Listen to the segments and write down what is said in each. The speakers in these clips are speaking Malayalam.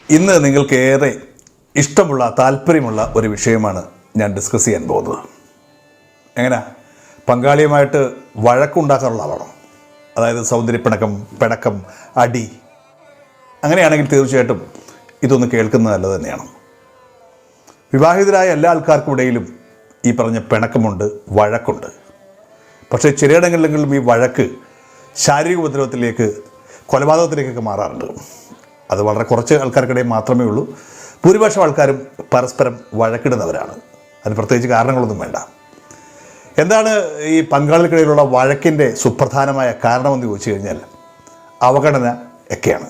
ഇന്ന് നിങ്ങൾക്കേറെ ഇഷ്ടമുള്ള താല്പര്യമുള്ള ഒരു വിഷയമാണ് ഞാൻ ഡിസ്കസ് ചെയ്യാൻ പോകുന്നത്. എങ്ങനെ പങ്കാളിയുമായിട്ട് വഴക്കുണ്ടാക്കാറുള്ള ആളാണോ? അതായത് സൗന്ദര്യപ്പിണക്കം, പിണക്കം, അടി, അങ്ങനെയാണെങ്കിൽ തീർച്ചയായിട്ടും ഇതൊന്ന് കേൾക്കുന്നത് നല്ലത് തന്നെയാണ്. വിവാഹിതരായ എല്ലാ ആൾക്കാർക്കും ഇടയിലും ഈ പറഞ്ഞ പിണക്കമുണ്ട്, വഴക്കുണ്ട്. പക്ഷേ ചിലയിടങ്ങളിലെങ്കിലും ഈ വഴക്ക് ശാരീരിക ഉപദ്രവത്തിലേക്ക്, കൊലപാതകത്തിലേക്കൊക്കെ മാറാറുണ്ട്. അത് വളരെ കുറച്ച് ആൾക്കാർക്കിടയിൽ മാത്രമേ ഉള്ളൂ. ഭൂരിപക്ഷം ആൾക്കാരും പരസ്പരം വഴക്കിടുന്നവരാണ്. അതിന് പ്രത്യേകിച്ച് കാരണങ്ങളൊന്നും വേണ്ട. എന്താണ് ഈ പങ്കാളികൾക്കിടയിലുള്ള വഴക്കിൻ്റെ സുപ്രധാനമായ കാരണമെന്ന് ചോദിച്ചു കഴിഞ്ഞാൽ അവഗണന ഒക്കെയാണ്.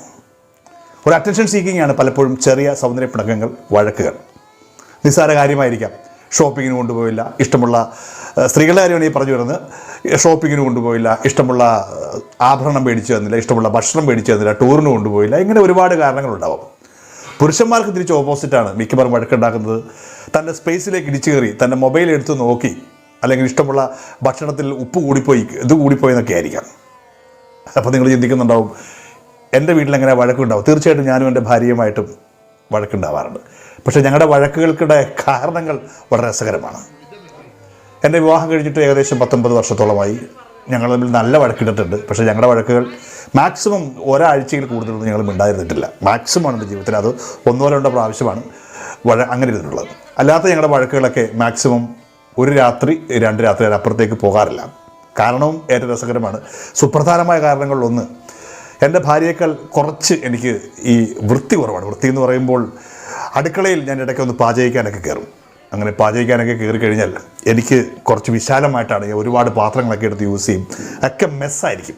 ഒരു അറ്റൻഷൻ സീക്കിംഗ് ആണ് പലപ്പോഴും ചെറിയ സൗന്ദര്യ പിണക്കങ്ങൾ, വഴക്കുകൾ. നിസ്സാര കാര്യമായിരിക്കാം. ഷോപ്പിങ്ങിന് കൊണ്ടുപോയില്ല, ഇഷ്ടമുള്ള സ്ത്രീകളുടെ കാര്യമാണ് ഈ പറഞ്ഞു വരുന്നത്. ഷോപ്പിങ്ങിന് കൊണ്ടുപോയില്ല, ഇഷ്ടമുള്ള ആഭരണം മേടിച്ചു തന്നില്ല, ഇഷ്ടമുള്ള ഭക്ഷണം മേടിച്ചു തന്നില്ല, ടൂറിന് കൊണ്ടുപോയില്ല, ഇങ്ങനെ ഒരുപാട് കാരണങ്ങളുണ്ടാവും. പുരുഷന്മാർക്ക് തിരിച്ച് ഓപ്പോസിറ്റാണ് മിക്കവാറും വഴക്കുണ്ടാക്കുന്നത്. തൻ്റെ സ്പേസിലേക്ക് ഇടിച്ചു കയറി തൻ്റെ മൊബൈൽ എടുത്ത് നോക്കി, അല്ലെങ്കിൽ ഇഷ്ടമുള്ള ഭക്ഷണത്തിൽ ഉപ്പ് കൂടിപ്പോയി, ഇത് കൂടിപ്പോയി എന്നൊക്കെ ആയിരിക്കാം. അപ്പോൾ നിങ്ങൾ ചിന്തിക്കുന്നുണ്ടാവും, എൻ്റെ വീട്ടിലെങ്ങനെ വഴക്കുണ്ടാവും? തീർച്ചയായിട്ടും ഞാനും എൻ്റെ ഭാര്യയുമായിട്ടും വഴക്കുണ്ടാവാറുണ്ട്. പക്ഷേ ഞങ്ങളുടെ വഴക്കുകൾക്കിടെ കാരണങ്ങൾ വളരെ രസകരമാണ്. എൻ്റെ വിവാഹം കഴിഞ്ഞിട്ട് ഏകദേശം 19 വർഷത്തോളമായി. ഞങ്ങൾ തമ്മിൽ നല്ല വഴക്കിട്ടിട്ടുണ്ട്. പക്ഷേ ഞങ്ങളുടെ വഴക്കുകൾ മാക്സിമം ഒരാഴ്ചയിൽ കൂടുതലൊന്നും ഞങ്ങൾ മിണ്ടായിരുന്നിട്ടില്ല. മാക്സിമമാണ് എൻ്റെ ജീവിതത്തിൽ. അത് 1-2 പ്രാവശ്യമാണ് അങ്ങനെ ഇരുന്നിട്ടുള്ളത്. അല്ലാത്ത ഞങ്ങളുടെ വഴക്കുകളൊക്കെ മാക്സിമം ഒരു രാത്രി 2 രാത്രി അപ്പുറത്തേക്ക് പോകാറില്ല. കാരണവും ഏറ്റവും രസകരമാണ്. സുപ്രധാനമായ കാരണങ്ങളിലൊന്ന്, എൻ്റെ ഭാര്യയേക്കാൾ കുറച്ച് എനിക്ക് ഈ വൃത്തി കുറവാണ്. വൃത്തി എന്ന് പറയുമ്പോൾ അടുക്കളയിൽ ഞാൻ ഇടയ്ക്കൊന്ന് പാചകിക്കാനൊക്കെ കയറും. അങ്ങനെ പാചകിക്കാനൊക്കെ കയറി കഴിഞ്ഞാൽ എനിക്ക് കുറച്ച് വിശാലമായിട്ടാണ്, ഒരുപാട് പാത്രങ്ങളൊക്കെ എടുത്ത് യൂസ് ചെയ്യും. ഒക്കെ മെസ്സായിരിക്കും.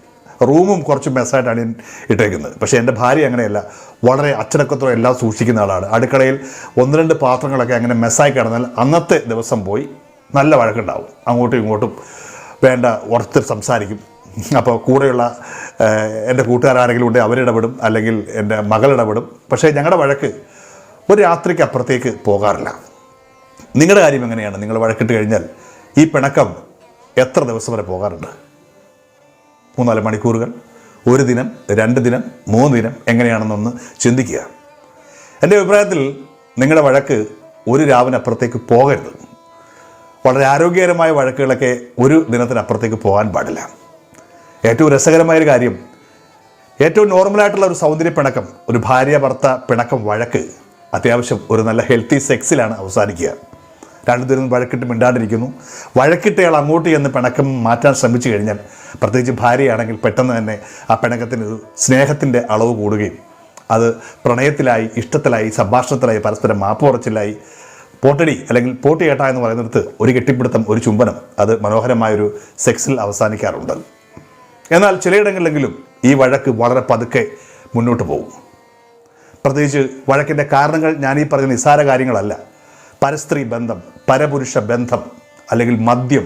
റൂമും കുറച്ച് മെസ്സായിട്ടാണ് ഞാൻ ഇട്ടേക്കുന്നത്. പക്ഷേ എൻ്റെ ഭാര്യ അങ്ങനെയല്ല. വളരെ അച്ചടക്കത്തോടെ എല്ലാം സൂക്ഷിക്കുന്ന ആളാണ്. അടുക്കളയിൽ 1-2 പാത്രങ്ങളൊക്കെ അങ്ങനെ മെസ്സായി കിടന്നാൽ അന്നത്തെ ദിവസം പോയി നല്ല വഴക്കുണ്ടാവും. അങ്ങോട്ടും ഇങ്ങോട്ടും വേണ്ട ഓർത്ത് സംസാരിക്കും. അപ്പോൾ കൂടെയുള്ള എൻ്റെ കൂട്ടുകാരാരെങ്കിലും ഉണ്ടെങ്കിൽ അവരിടപെടും, അല്ലെങ്കിൽ എൻ്റെ മകളിടപെടും. പക്ഷേ ഞങ്ങളുടെ വഴക്ക് ഒരു രാത്രിക്ക് അപ്പുറത്തേക്ക് പോകാറില്ല. നിങ്ങളുടെ കാര്യം എങ്ങനെയാണ്? നിങ്ങൾ വഴക്കിട്ട് കഴിഞ്ഞാൽ ഈ പിണക്കം എത്ര ദിവസം വരെ പോകാറുണ്ട്? 3-4 മണിക്കൂറുകൾ, 1 ദിനം, 2 ദിനം, 3 ദിനം, എങ്ങനെയാണെന്നൊന്ന് ചിന്തിക്കുക. എൻ്റെ അഭിപ്രായത്തിൽ നിങ്ങളുടെ വഴക്ക് ഒരു രാവിനപ്പുറത്തേക്ക് പോകരുത്. വളരെ ആരോഗ്യകരമായ വഴക്കുകളൊക്കെ ഒരു ദിനത്തിനപ്പുറത്തേക്ക് പോകാൻ പാടില്ല. ഏറ്റവും രസകരമായൊരു കാര്യം, ഏറ്റവും നോർമലായിട്ടുള്ള ഒരു സൗന്ദര്യ പിണക്കം, ഒരു ഭാര്യ ഭർത്ത പിണക്കം, വഴക്ക് അത്യാവശ്യം ഒരു നല്ല ഹെൽത്തി സെക്സിലാണ് അവസാനിക്കുക. 2 പേരും വഴക്കിട്ട് മിണ്ടാണ്ടിരിക്കുന്നു. വഴക്കിട്ടയാൾ അങ്ങോട്ട് ചെന്ന് പിണക്കം മാറ്റാൻ ശ്രമിച്ചു കഴിഞ്ഞാൽ, പ്രത്യേകിച്ച് ഭാര്യയാണെങ്കിൽ, പെട്ടെന്ന് തന്നെ ആ പിണക്കത്തിന് ഒരു സ്നേഹത്തിൻ്റെ അളവ് കൂടുകയും അത് പ്രണയത്തിലായി, ഇഷ്ടത്തിലായി, സംഭാഷണത്തിലായി, പരസ്പരം മാപ്പ് പറച്ചിലായി, പോട്ടടി അല്ലെങ്കിൽ പോട്ടി കേട്ട എന്ന് പറയുന്നിടത്ത് ഒരു കെട്ടിപ്പിടുത്തം, ഒരു ചുംബനം, അത് മനോഹരമായൊരു സെക്സിൽ അവസാനിക്കാറുണ്ട്. എന്നാൽ ചിലയിടങ്ങളിലെങ്കിലും ഈ വഴക്ക് വളരെ പതുക്കെ മുന്നോട്ട് പോകും. പ്രത്യേകിച്ച് വഴക്കിൻ്റെ കാരണങ്ങൾ ഞാനീ പറഞ്ഞ നിസ്സാര കാര്യങ്ങളല്ല. പരസ്ത്രീ ബന്ധം, പരപുരുഷ ബന്ധം, അല്ലെങ്കിൽ മദ്യം,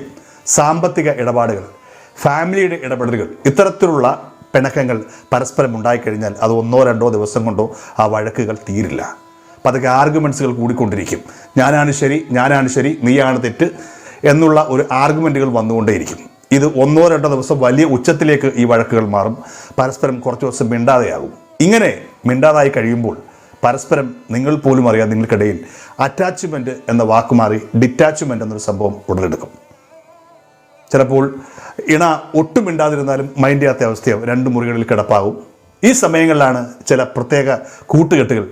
സാമ്പത്തിക ഇടപാടുകൾ, ഫാമിലിയുടെ ഇടപെടലുകൾ, ഇത്തരത്തിലുള്ള പിണക്കങ്ങൾ പരസ്പരം ഉണ്ടായിക്കഴിഞ്ഞാൽ അത് 1-2 ദിവസം കൊണ്ടോ ആ വഴക്കുകൾ തീരില്ല. പതുക്കെ ആർഗ്യുമെൻറ്റ്സുകൾ കൂടിക്കൊണ്ടിരിക്കും. ഞാനാണ് ശരി, നീയാണ് തെറ്റ് എന്നുള്ള ഒരു ആർഗ്യുമെൻറ്റുകൾ വന്നുകൊണ്ടേയിരിക്കും. ഇത് 1-2 ദിവസം വലിയ ഉച്ചത്തിലേക്ക് ഈ വഴക്കുകൾ മാറും. പരസ്പരം കുറച്ച് ദിവസം മിണ്ടാതെയാകും. ഇങ്ങനെ മിണ്ടാതായി കഴിയുമ്പോൾ പരസ്പരം നിങ്ങൾ പോലും അറിയാം, നിങ്ങൾക്കിടയിൽ അറ്റാച്ച്മെൻറ്റ് എന്ന വാക്ക് മാറി ഡിറ്റാച്ച്മെൻറ്റ് എന്നൊരു സംഭവം ഉടലെടുക്കും. ചിലപ്പോൾ ഇണ ഒട്ടും മിണ്ടാതിരുന്നാലും മൈൻഡ് ചെയ്യാത്ത അവസ്ഥയാവും. 2 മുറികളിൽ കിടപ്പാകും. ഈ സമയങ്ങളിലാണ് ചില പ്രത്യേക കൂട്ടുകെട്ടുകൾ,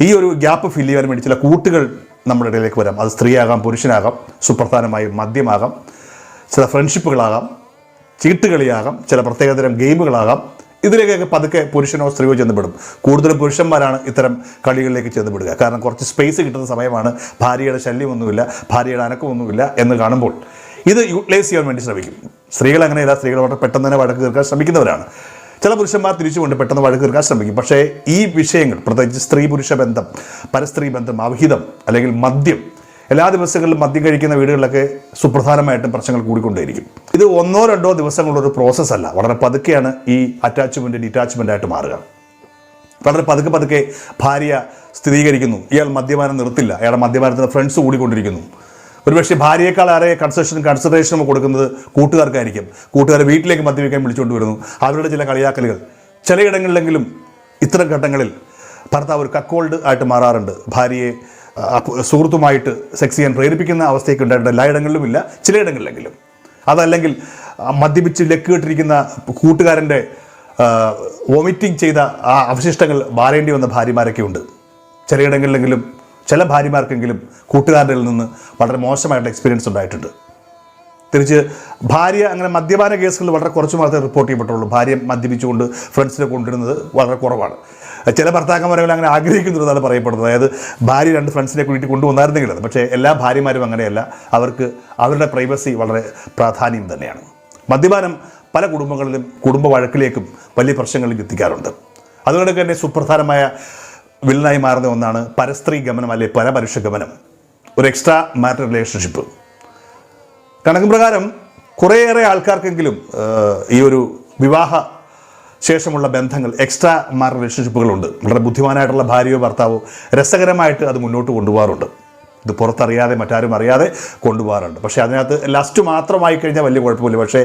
ഈ ഒരു ഗ്യാപ്പ് ഫില്ല് ചെയ്യാൻ വേണ്ടി ചില കൂട്ടുകൾ നമ്മുടെ ഇടയിലേക്ക് വരാം. അത് സ്ത്രീയാകാം, പുരുഷനാകാം, സുപ്രധാനമായും മദ്യമാകാം, ചില ഫ്രണ്ട്ഷിപ്പുകളാകാം, ചീട്ടുകളിയാകാം, ചില പ്രത്യേകതരം ഗെയിമുകളാകാം. ഇതിലേക്കൊക്കെ പതുക്കെ പുരുഷനോ സ്ത്രീയോ ചെന്നപ്പെടും. കൂടുതലും പുരുഷന്മാരാണ് ഇത്തരം കളികളിലേക്ക് ചെന്നപ്പെടുക. കാരണം കുറച്ച് സ്പേസ് കിട്ടുന്ന സമയമാണ്. ഭാര്യയുടെ ശല്യമൊന്നുമില്ല, ഭാര്യയുടെ അനക്കമൊന്നുമില്ല എന്ന് കാണുമ്പോൾ ഇത് യൂട്ടിലൈസ് ചെയ്യാൻ വേണ്ടി ശ്രമിക്കും. സ്ത്രീകൾ അങ്ങനെയല്ല. സ്ത്രീകൾ വളരെ പെട്ടെന്ന് തന്നെ വഴക്ക് തീർക്കാൻ ശ്രമിക്കുന്നവരാണ്. ചില പുരുഷന്മാർ തിരിച്ചുകൊണ്ട് പെട്ടെന്ന് വഴക്ക് തീർക്കാൻ ശ്രമിക്കും. പക്ഷേ ഈ വിഷയങ്ങൾ, പ്രത്യേകിച്ച് സ്ത്രീ പുരുഷ ബന്ധം, പരസ്ത്രീ ബന്ധം, അവിഹിതം, അല്ലെങ്കിൽ മദ്യം, എല്ലാ ദിവസങ്ങളിലും മദ്യം കഴിക്കുന്ന വീടുകളിലൊക്കെ സുപ്രധാനമായിട്ടും പ്രശ്നങ്ങൾ കൂടിക്കൊണ്ടേയിരിക്കും. ഇത് 1-2 ദിവസങ്ങളുള്ളൊരു പ്രോസസ്സല്ല. വളരെ പതുക്കെയാണ് ഈ അറ്റാച്ച്മെൻറ്റ് ഡിറ്റാച്ച്മെൻ്റ് ആയിട്ട് മാറുക. വളരെ പതുക്കെ ഭാര്യ സ്ഥിരീകരിക്കുന്നു, ഇയാൾ മദ്യപാനം നിർത്തില്ല, അയാളുടെ മദ്യപാനത്തിന് ഫ്രണ്ട്സ് കൂടിക്കൊണ്ടിരിക്കുന്നു. ഒരുപക്ഷെ ഭാര്യയേക്കാൾ ആരെ കൺസിഡറേഷനും കൊടുക്കുന്നത് കൂട്ടുകാർക്കായിരിക്കും. കൂട്ടുകാരെ വീട്ടിലേക്ക് മദ്യപിക്കാൻ വിളിച്ചുകൊണ്ട് വരുന്നു. അവരുടെ ചില കളിയാക്കലുകൾ. ചിലയിടങ്ങളിലെങ്കിലും ഇത്തരം ഘട്ടങ്ങളിൽ ഭർത്താവ് ഒരു കക്കോൾഡ് ആയിട്ട് മാറാറുണ്ട്. ഭാര്യയെ സുഹൃത്തുമായിട്ട് സെക്സ് ചെയ്യാൻ പ്രേരിപ്പിക്കുന്ന അവസ്ഥയൊക്കെ ഉണ്ടായിട്ടുണ്ട്. എല്ലായിടങ്ങളിലും ഇല്ല, ചിലയിടങ്ങളിലെങ്കിലും. അതല്ലെങ്കിൽ മദ്യപിച്ച് ലക്ക് കെട്ടിരിക്കുന്ന കൂട്ടുകാരൻ്റെ വോമിറ്റിംഗ് ചെയ്ത ആ അവശിഷ്ടങ്ങൾ മാറേണ്ടി വന്ന ഭാര്യമാരൊക്കെ ഉണ്ട്. ചിലയിടങ്ങളിലെങ്കിലും ചില ഭാര്യമാർക്കെങ്കിലും കൂട്ടുകാരുടെ നിന്ന് വളരെ മോശമായിട്ടുള്ള എക്സ്പീരിയൻസ് ഉണ്ടായിട്ടുണ്ട്. തിരിച്ച് ഭാര്യ അങ്ങനെ മദ്യപാന കേസുകൾ വളരെ കുറച്ച് മാത്രമേ റിപ്പോർട്ട് ചെയ്യപ്പെട്ടുള്ളൂ. ഭാര്യ മദ്യപിച്ചുകൊണ്ട് ഫ്രണ്ട്സിനെ കൊണ്ടുവരുന്നത് വളരെ കുറവാണ്. ചില ഭർത്താക്കന്മാരെങ്കിലും അങ്ങനെ ആഗ്രഹിക്കുന്നതാണ് പറയപ്പെടുന്നത്. അതായത് ഭാര്യ 2 ഫ്രണ്ട്സിനെ കൂട്ടിയിട്ട് കൊണ്ടുവന്നായിരുന്നെങ്കിൽ അത്. പക്ഷേ എല്ലാ ഭാര്യമാരും അങ്ങനെയല്ല. അവർക്ക് അവരുടെ പ്രൈവസി വളരെ പ്രാധാന്യം തന്നെയാണ്. മദ്യപാനം പല കുടുംബങ്ങളിലും കുടുംബ വഴക്കിലേക്കും വലിയ പ്രശ്നങ്ങളിലേക്ക് എത്തിക്കാറുണ്ട്. അതുകൊണ്ട് തന്നെ സുപ്രധാനമായ വില്ലനായി മാറുന്ന ഒന്നാണ് പരസ്ത്രീ ഗമനം, അല്ലെങ്കിൽ പരപരുഷ ഗമനം, ഒരു എക്സ്ട്രാ മാരിറ്റൽ റിലേഷൻഷിപ്പ്. കണക്ക് പ്രകാരം കുറേയേറെ ആൾക്കാർക്കെങ്കിലും ഈ ഒരു വിവാഹ ശേഷമുള്ള ബന്ധങ്ങൾ, എക്സ്ട്രാ മാരിറ്റൽ റിലേഷൻഷിപ്പുകളുണ്ട്. വളരെ ബുദ്ധിമാനായിട്ടുള്ള ഭാര്യയോ ഭർത്താവോ രസകരമായിട്ട് അത് മുന്നോട്ട് കൊണ്ടുപോകാറുണ്ട്. ഇത് പുറത്തറിയാതെ, മറ്റാരും അറിയാതെ കൊണ്ടുപോകാറുണ്ട്. പക്ഷേ അതിനകത്ത് ലസ്റ്റ് മാത്രമായി കഴിഞ്ഞാൽ വലിയ കുഴപ്പമില്ല. പക്ഷേ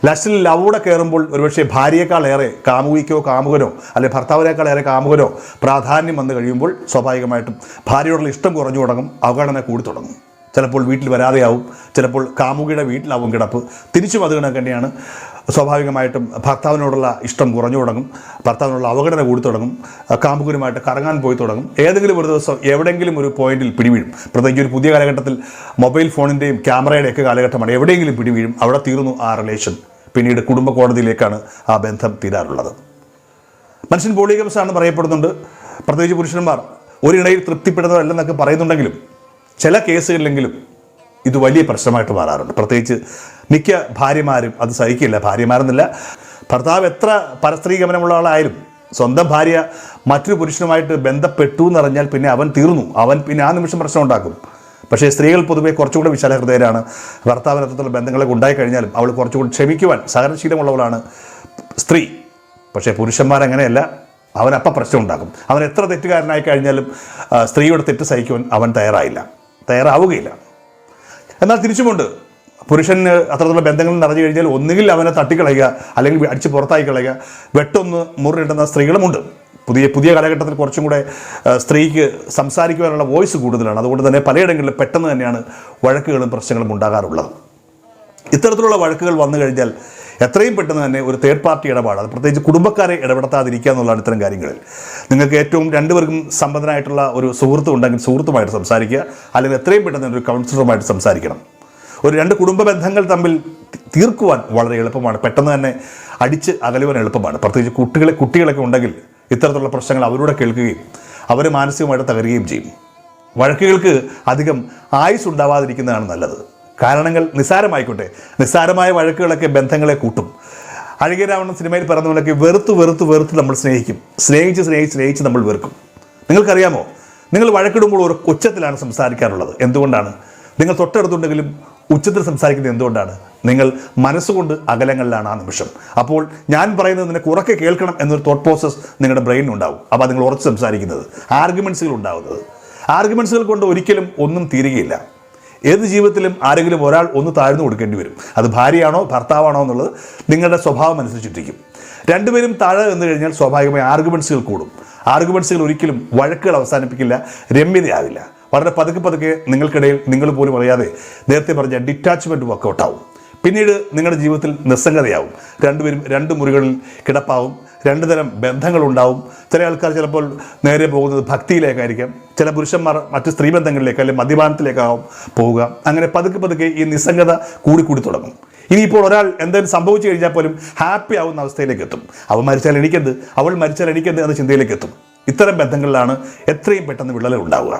ലസ്റ്റിൽ ലവൂടെ കയറുമ്പോൾ ഒരുപക്ഷെ ഭാര്യയേക്കാളേറെ കാമുകിക്കോ കാമുകനോ അല്ലെങ്കിൽ ഭർത്താവിനേക്കാളേറെ കാമുകനോ പ്രാധാന്യം വന്നു കഴിയുമ്പോൾ സ്വാഭാവികമായിട്ടും ഭാര്യയോടുള്ള ഇഷ്ടം കുറഞ്ഞു തുടങ്ങും, അവഗണന കൂടി തുടങ്ങും. ചിലപ്പോൾ വീട്ടിൽ വരാതെയാവും, ചിലപ്പോൾ കാമുകിയുടെ വീട്ടിലാവും കിടപ്പ്. തിരിച്ചും അത് കണക്ക് തന്നെയാണ്. സ്വാഭാവികമായിട്ടും ഭർത്താവിനോടുള്ള ഇഷ്ടം കുറഞ്ഞു തുടങ്ങും, ഭർത്താവിനുള്ള അവഗണന കൂടി തുടങ്ങും, കാമുകനുമായിട്ട് കറങ്ങാൻ പോയി തുടങ്ങും. ഏതെങ്കിലും ഒരു ദിവസം എവിടെയെങ്കിലും ഒരു പോയിന്റിൽ പിടിവീഴും. പ്രത്യേകിച്ച് ഒരു പുതിയ കാലഘട്ടത്തിൽ മൊബൈൽ ഫോണിൻ്റെയും ക്യാമറയുടെയൊക്കെ കാലഘട്ടമാണ്. എവിടെയെങ്കിലും പിടിവീഴും, അവിടെ തീർന്നു ആ റിലേഷൻ. പിന്നീട് കുടുംബ കോടതിയിലേക്കാണ് ആ ബന്ധം തീരാറുള്ളത്. മനുഷ്യൻ പോളിഗമസാണെന്ന് പറയപ്പെടുന്നുണ്ട്. പ്രത്യേകിച്ച് പുരുഷന്മാർ ഒരിണയിൽ തൃപ്തിപ്പെടുന്നതല്ലെന്നൊക്കെ പറയുന്നുണ്ടെങ്കിലും ചില കേസുകളിലെങ്കിലും ഇത് വലിയ പ്രശ്നമായിട്ട് മാറാറുണ്ട്. പ്രത്യേകിച്ച് മിക്ക ഭാര്യമാരും അത് സഹിക്കില്ല. ഭാര്യമാരെന്നില്ല, ഭർത്താവ് എത്ര പരസ്ത്രീ ഗമനമുള്ള ആളായാലും സ്വന്തം ഭാര്യ മറ്റൊരു പുരുഷനുമായിട്ട് ബന്ധപ്പെട്ടു എന്നറിഞ്ഞാൽ പിന്നെ അവൻ തീർന്നു. അവൻ പിന്നെ ആ നിമിഷം പ്രശ്നം ഉണ്ടാക്കും. പക്ഷേ സ്ത്രീകൾ പൊതുവെ കുറച്ചുകൂടെ വിശാല ഹൃദയരാണ്. ഭർത്താവിനകത്തുള്ള ബന്ധങ്ങളൊക്കെ ഉണ്ടായിക്കഴിഞ്ഞാലും അവൾ കുറച്ചുകൂടി ക്ഷമിക്കുവാൻ സഹനശീലമുള്ളവളാണ് സ്ത്രീ. പക്ഷേ പുരുഷന്മാരങ്ങനെയല്ല. അവനപ്പം പ്രശ്നം ഉണ്ടാക്കും. അവൻ എത്ര തെറ്റുകാരനായി കഴിഞ്ഞാലും സ്ത്രീയുടെ തെറ്റ് സഹിക്കുവാൻ അവൻ തയ്യാറാവുകയില്ല. എന്നാൽ തിരിച്ചുമുണ്ട്, പുരുഷന് അത്തരത്തിലുള്ള ബന്ധങ്ങൾ നിറഞ്ഞു കഴിഞ്ഞാൽ ഒന്നുകിൽ അവനെ തട്ടിക്കളയുക, അല്ലെങ്കിൽ അടിച്ച് പുറത്തായി കളയുക, വെട്ടൊന്ന് മുറിയിടുന്ന സ്ത്രീകളുമുണ്ട്. പുതിയ കാലഘട്ടത്തിൽ കുറച്ചും കൂടെ സ്ത്രീക്ക് സംസാരിക്കുവാനുള്ള വോയിസ് കൂടുതലാണ്. അതുകൊണ്ട് തന്നെ പലയിടങ്ങളിലും പെട്ടെന്ന് തന്നെയാണ് വഴക്കുകളും പ്രശ്നങ്ങളും ഉണ്ടാകാറുള്ളത്. ഇത്തരത്തിലുള്ള വഴക്കുകൾ വന്നു കഴിഞ്ഞാൽ എത്രയും പെട്ടെന്ന് തന്നെ ഒരു തേർഡ് പാർട്ടി ഇടപാട്, അത് പ്രത്യേകിച്ച് കുടുംബക്കാരെ ഇടപെടുത്താതിരിക്കുക എന്നുള്ളതാണ് ഇത്തരം കാര്യങ്ങളിൽ. നിങ്ങൾക്ക് ഏറ്റവും രണ്ടുപേർക്കും സമ്പന്നനായിട്ടുള്ള ഒരു സുഹൃത്ത് ഉണ്ടെങ്കിൽ സുഹൃത്തുമായിട്ട് സംസാരിക്കുക, അല്ലെങ്കിൽ എത്രയും പെട്ടെന്ന് ഒരു കൗൺസിലറുമായിട്ട് സംസാരിക്കണം. ഒരു 2 കുടുംബ ബന്ധങ്ങൾ തമ്മിൽ തീർക്കുവാൻ വളരെ എളുപ്പമാണ്. പെട്ടെന്ന് തന്നെ അടിച്ച് അകലുവാൻ എളുപ്പമാണ്. പ്രത്യേകിച്ച് കുട്ടികളൊക്കെ ഉണ്ടെങ്കിൽ ഇത്തരത്തിലുള്ള പ്രശ്നങ്ങൾ അവരോട് കേൾക്കുകയും അവർ മാനസികമായിട്ട് തകരുകയും ചെയ്യും. വഴക്കുകൾക്ക് അധികം ആയുസ് ഉണ്ടാവാതിരിക്കുന്നതാണ് നല്ലത്. കാരണങ്ങൾ നിസ്സാരമായിക്കോട്ടെ, നിസ്സാരമായ വഴക്കുകളൊക്കെ ബന്ധങ്ങളെ കൂട്ടും. അഴകിയരാവണൻ സിനിമയിൽ പറഞ്ഞ പോലെയൊക്കെ വെറുത്ത് നമ്മൾ സ്നേഹിച്ച് നമ്മൾ വെറുക്കും. നിങ്ങൾക്കറിയാമോ, നിങ്ങൾ വഴക്കിടുമ്പോൾ ഒരു ഉച്ചത്തിലാണ് സംസാരിക്കാറുള്ളത്. എന്തുകൊണ്ടാണ്? നിങ്ങൾ തൊട്ടടുത്തുണ്ടെങ്കിലും ഉച്ചത്തിൽ സംസാരിക്കുന്നത് എന്തുകൊണ്ടാണ്? നിങ്ങൾ മനസ്സുകൊണ്ട് അകലങ്ങളിലാണ് ആ നിമിഷം. അപ്പോൾ ഞാൻ പറയുന്നത് നിനക്ക് ഉറക്കെ കേൾക്കണം എന്നൊരു തോട്ട് പ്രോസസ് നിങ്ങളുടെ ബ്രെയിനിൽ ഉണ്ടാവും. അപ്പോൾ നിങ്ങൾ ഉറച്ച് സംസാരിക്കുന്നത്, ആർഗ്യുമെൻറ്റ്സുകൾ ഉണ്ടാകുന്നത്. ആർഗ്യുമെൻറ്റ്സുകൾ കൊണ്ട് ഒരിക്കലും ഒന്നും തീരുകയില്ല. ഏത് ജീവിതത്തിലും ആരെങ്കിലും ഒരാൾ ഒന്ന് താഴ്ന്നു കൊടുക്കേണ്ടി വരും. അത് ഭാര്യയാണോ ഭർത്താവാണോ എന്നുള്ളത് നിങ്ങളുടെ സ്വഭാവം അനുസരിച്ചിട്ടിരിക്കും. രണ്ടുപേരും താഴെ എന്ന് കഴിഞ്ഞാൽ സ്വാഭാവികമായി ആർഗ്യുമെൻറ്റ്സുകൾ കൂടും. ആർഗ്യുമെൻറ്റ്സുകൾ ഒരിക്കലും വഴക്കുകൾ അവസാനിപ്പിക്കില്ല, രമ്യതയാവില്ല. വളരെ പതുക്കെ നിങ്ങൾക്കിടയിൽ നിങ്ങൾ പോലും അറിയാതെ നേരത്തെ പറഞ്ഞ ഡിറ്റാച്ച്മെൻറ്റ് വർക്കൗട്ടാവും. പിന്നീട് നിങ്ങളുടെ ജീവിതത്തിൽ നിസ്സംഗതയാവും. രണ്ടുപേരും 2 മുറികളിൽ കിടപ്പാവും. 2 തരം ബന്ധങ്ങളുണ്ടാവും. ചില ആൾക്കാർ ചിലപ്പോൾ നേരെ പോകുന്നത് ഭക്തിയിലേക്കായിരിക്കാം. ചില പുരുഷന്മാർ മറ്റ് സ്ത്രീ ബന്ധങ്ങളിലേക്ക് അല്ലെങ്കിൽ മദ്യപാനത്തിലേക്കാവും പോവുക. അങ്ങനെ പതുക്കെ ഈ നിസ്സംഗത കൂടി തുടങ്ങും. ഇനിയിപ്പോൾ ഒരാൾ എന്തെങ്കിലും സംഭവിച്ചു കഴിഞ്ഞാൽ പോലും ഹാപ്പി ആവുന്ന അവസ്ഥയിലേക്ക് എത്തും. അവൻ മരിച്ചാൽ എനിക്കെന്ത്, അവൾ മരിച്ചാൽ എനിക്കെന്ത് എന്ന ചിന്തയിലേക്ക് എത്തും. ഇത്തരം ബന്ധങ്ങളിലാണ് എത്രയും പെട്ടെന്ന് വിള്ളലുകൾ ഉണ്ടാവുക.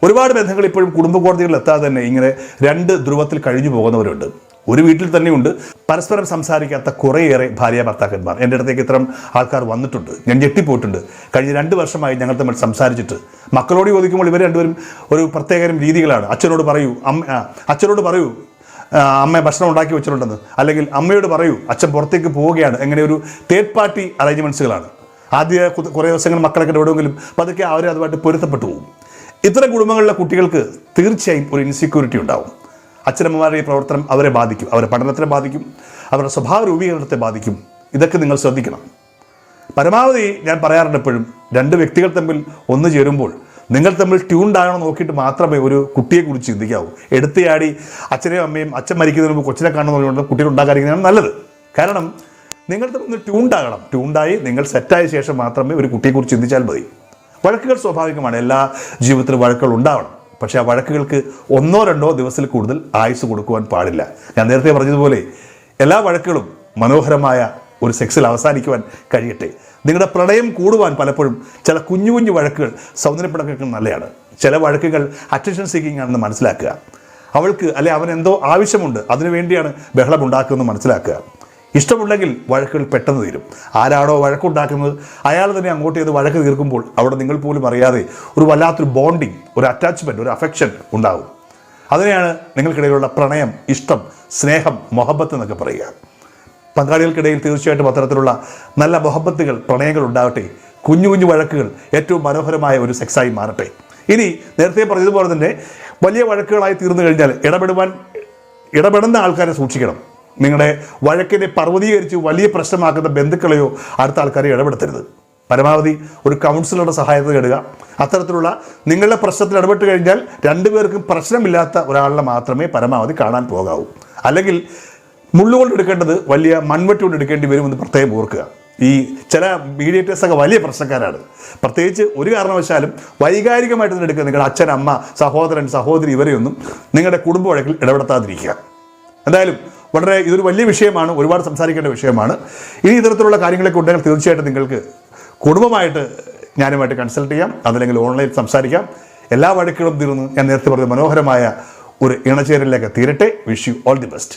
ഒരുപാട് ബന്ധങ്ങൾ ഇപ്പോഴും കുടുംബ കോടതികളിൽ എത്താതെ തന്നെ ഇങ്ങനെ 2 ധ്രുവത്തിൽ കഴിഞ്ഞു പോകുന്നവരുണ്ട്. ഒരു വീട്ടിൽ തന്നെയുണ്ട് പരസ്പരം സംസാരിക്കാത്ത കുറേയേറെ ഭാര്യ ഭർത്താക്കന്മാർ. എൻ്റെ അടുത്തേക്ക് ഇത്തരം ആൾക്കാർ വന്നിട്ടുണ്ട്. ഞാൻ ഞെട്ടിപ്പോയിട്ടുണ്ട്. കഴിഞ്ഞ 2 വർഷമായി ഞങ്ങൾ തമ്മിൽ സംസാരിച്ചിട്ട് മക്കളോട് ചോദിക്കുമ്പോൾ ഇവർ രണ്ടുപേരും ഒരു പ്രത്യേകതരം രീതികളാണ്. അച്ഛനോട് പറയൂ അമ്മ ഭക്ഷണം ഉണ്ടാക്കി വെച്ചിട്ടുണ്ടെന്ന്, അല്ലെങ്കിൽ അമ്മയോട് പറയൂ അച്ഛൻ പുറത്തേക്ക് പോവുകയാണ്. എങ്ങനെ ഒരു തേർഡ് പാർട്ടി അറേഞ്ച്മെൻറ്റ്സുകളാണ്. ആദ്യ കുറേ ദിവസങ്ങൾ മക്കളൊക്കെ എവിടെയെങ്കിലും പതുക്കെ അവർ അതുമായിട്ട് പൊരുത്തപ്പെട്ടു പോകും. ഇത്തരം കുടുംബങ്ങളിലെ കുട്ടികൾക്ക് തീർച്ചയായും ഒരു ഇൻസെക്യൂരിറ്റി ഉണ്ടാവും. അച്ഛനമ്മമാരുടെ ഈ പ്രവർത്തനം അവരെ ബാധിക്കും, അവരുടെ പഠനത്തെ ബാധിക്കും, അവരുടെ സ്വഭാവ രൂപീകരണത്തെ ബാധിക്കും. ഇതൊക്കെ നിങ്ങൾ ശ്രദ്ധിക്കണം. പരമാവധി ഞാൻ പറയാറുണ്ട് എപ്പോഴും, രണ്ട് വ്യക്തികൾ തമ്മിൽ ഒന്ന് ചേരുമ്പോൾ നിങ്ങൾ തമ്മിൽ ട്യൂൺഡ് ആണോ നോക്കിയിട്ട് മാത്രമേ ഒരു കുട്ടിയെക്കുറിച്ച് ചിന്തിക്കാവൂ. എടുത്തിയാടി അച്ഛനെയും അമ്മയും അച്ഛൻ മരിക്കുന്നതിന് മുമ്പ് കൊച്ചിനെ കാണുന്നതുകൊണ്ട് കുട്ടികൾ ഉണ്ടാക്കാതിരിക്കുന്നതാണ് നല്ലത്. കാരണം നിങ്ങൾ തമ്മിൽ ട്യൂൺഡാകണം. ട്യൂൺഡായി നിങ്ങൾ സെറ്റായ ശേഷം മാത്രമേ ഒരു കുട്ടിയെക്കുറിച്ച് ചിന്തിച്ചാൽ മതി. വഴക്കുകൾ സ്വാഭാവികമാണ്, എല്ലാ ജീവിതത്തിലും വഴക്കുകൾ ഉണ്ടാവണം. പക്ഷേ ആ വഴക്കുകൾക്ക് 1-2 ദിവസത്തിൽ കൂടുതൽ ആയുസ് കൊടുക്കുവാൻ പാടില്ല. ഞാൻ നേരത്തെ പറഞ്ഞതുപോലെ എല്ലാ വഴക്കുകളും മനോഹരമായ ഒരു സെക്സിൽ അവസാനിക്കുവാൻ കഴിയട്ടെ. നിങ്ങളുടെ പ്രണയം കൂടുവാൻ പലപ്പോഴും ചില കുഞ്ഞു കുഞ്ഞു വഴക്കുകൾ സൗന്ദര്യപ്പിണക്കൾക്ക് നല്ലതാണ്. ചില വഴക്കുകൾ അറ്റൻഷൻ സീക്കിംഗ് ആണെന്ന് മനസ്സിലാക്കുക. അവൾക്ക് അവൻ എന്തോ ആവശ്യമുണ്ട്, അതിനുവേണ്ടിയാണ് ബഹളം ഉണ്ടാക്കുന്നത് മനസ്സിലാക്കുക. ഇഷ്ടമുണ്ടെങ്കിൽ വഴക്കുകൾ പെട്ടെന്ന് തീരും. ആരാണോ വഴക്കുണ്ടാക്കുന്നത് അയാൾ തന്നെ അങ്ങോട്ട് ചെയ്ത് വഴക്ക് തീർക്കുമ്പോൾ അവിടെ നിങ്ങൾ പോലും അറിയാതെ ഒരു വല്ലാത്തൊരു ബോണ്ടിങ്, ഒരു അറ്റാച്ച്മെൻറ്റ്, ഒരു അഫെക്ഷൻ ഉണ്ടാവും. അതിനെയാണ് നിങ്ങൾക്കിടയിലുള്ള പ്രണയം, ഇഷ്ടം, സ്നേഹം, മൊഹബത്ത് എന്നൊക്കെ പറയുക. പങ്കാളികൾക്കിടയിൽ തീർച്ചയായിട്ടും അത്തരത്തിലുള്ള നല്ല മൊഹബത്തുകൾ, പ്രണയങ്ങൾ ഉണ്ടാകട്ടെ. കുഞ്ഞു കുഞ്ഞു വഴക്കുകൾ ഏറ്റവും മനോഹരമായ ഒരു സെക്സായി മാറട്ടെ. ഇനി നേരത്തെ പറഞ്ഞതുപോലെ തന്നെ വലിയ വഴക്കുകളായി തീർന്നു കഴിഞ്ഞാൽ ഇടപെടുന്ന ആൾക്കാരെ സൂക്ഷിക്കണം. നിങ്ങളുടെ വഴക്കിനെ പർവ്വതീകരിച്ച് വലിയ പ്രശ്നമാക്കുന്ന ബന്ധുക്കളെയോ അടുത്ത ആൾക്കാരെ ഇടപെടുത്തരുത്. പരമാവധി ഒരു കൗൺസിലറുടെ സഹായത തേടുക. അത്തരത്തിലുള്ള നിങ്ങളുടെ പ്രശ്നത്തിൽ ഇടപെട്ട് കഴിഞ്ഞാൽ രണ്ടുപേർക്കും പ്രശ്നമില്ലാത്ത ഒരാളിനെ മാത്രമേ പരമാവധി കാണാൻ പോകാവൂ. അല്ലെങ്കിൽ മുള്ളുകൊണ്ട് എടുക്കേണ്ടത് വലിയ മൺവെട്ടി കൊണ്ട് എടുക്കേണ്ടി വരുമെന്ന് പ്രത്യേകം ഓർക്കുക. ഈ ചില മീഡിയേറ്റേഴ്സൊക്കെ വലിയ പ്രശ്നക്കാരാണ്. പ്രത്യേകിച്ച് ഒരു കാരണവശാലും വൈകാരികമായിട്ട് എടുക്കുക. നിങ്ങളുടെ അച്ഛൻ, അമ്മ, സഹോദരൻ, സഹോദരി ഇവരെയൊന്നും നിങ്ങളുടെ കുടുംബ വഴക്കിൽ ഇടപെടുത്താതിരിക്കുക. എന്തായാലും ഇതൊരു വലിയ വിഷയമാണ്, ഒരുപാട് സംസാരിക്കേണ്ട വിഷയമാണ്. ഇനി ഇത്തരത്തിലുള്ള കാര്യങ്ങളൊക്കെ ഉണ്ടെങ്കിൽ തീർച്ചയായിട്ടും നിങ്ങൾക്ക് കുടുംബമായിട്ട് ഞാനുമായിട്ട് കൺസൾട്ട് ചെയ്യാം, അതല്ലെങ്കിൽ ഓൺലൈനിൽ സംസാരിക്കാം. എല്ലാ വഴക്കുകളും തീർന്ന് ഞാൻ നേരത്തെ പറഞ്ഞ മനോഹരമായ ഒരു ഇണചേരലിലേക്ക് തീരട്ടെ. Wish you all the best.